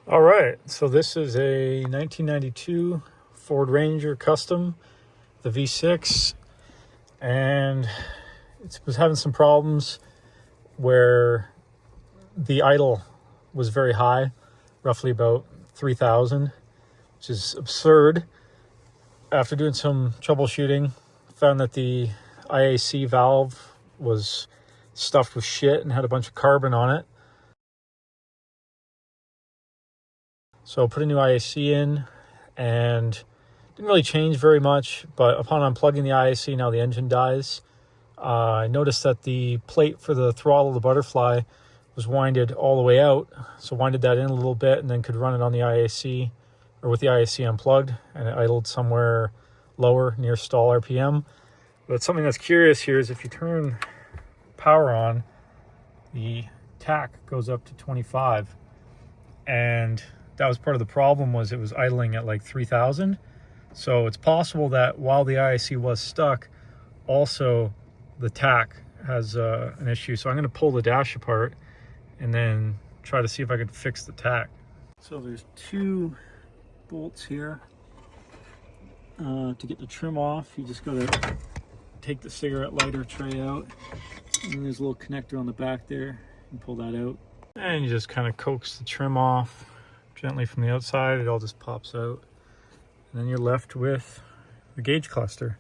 All right, so this is a 1992 Ford Ranger Custom, the V6, and it was having some problems where the idle was very high, roughly about 3,000, which is absurd. After doing some troubleshooting, found that the IAC valve was stuffed with shit and had a bunch of carbon on it. So put a new IAC in, and didn't really change very much, but upon unplugging the IAC, now the engine dies. I noticed that the plate for the throttle of the Butterfly was winded all the way out, so winded that in a little bit and then could run it on the IAC, or with the IAC unplugged, and it idled somewhere lower near stall RPM. But something that's curious here is if you turn power on, the tach goes up to 25, and that was part of the problem, was it was idling at like 3,000. So it's possible that while the IAC was stuck, also the tach has an issue. So I'm going to pull the dash apart and then try to see if I could fix the tach. So there's two bolts here. To get the trim off, you just got to take the cigarette lighter tray out. And there's a little connector on the back there. You can pull that out. And you just kind of coax the trim off gently from the outside. It all just pops out. And then you're left with the gauge cluster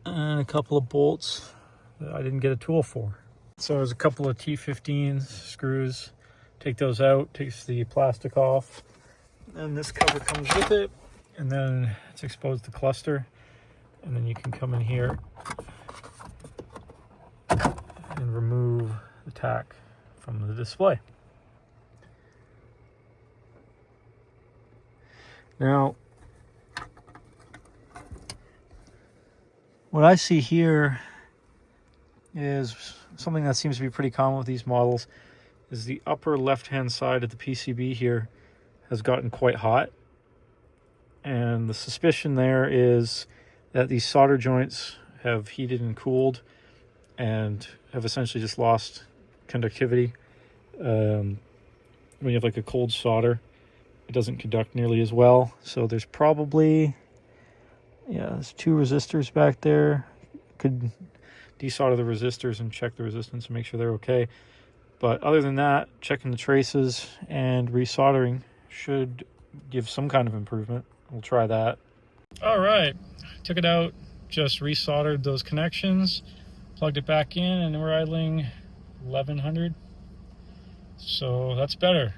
and a couple of bolts that I didn't get a tool for. So there's a couple of T15 screws. Take those out, takes the plastic off, and this cover comes with it, and then it's exposed to cluster, and then you can come in here and remove the tach from the display. Now, what I see here is something that seems to be pretty common with these models, is the upper left-hand side of the PCB here has gotten quite hot. And the suspicion there is that these solder joints have heated and cooled and have essentially just lost conductivity. When you have like a cold solder, it doesn't conduct nearly as well. So there's probably, there's two resistors back there. Could desolder the resistors and check the resistance and make sure they're okay. But other than that, checking the traces and resoldering should give some kind of improvement. We'll try that. All right, took it out, just resoldered those connections, plugged it back in, and we're idling 1100. So that's better.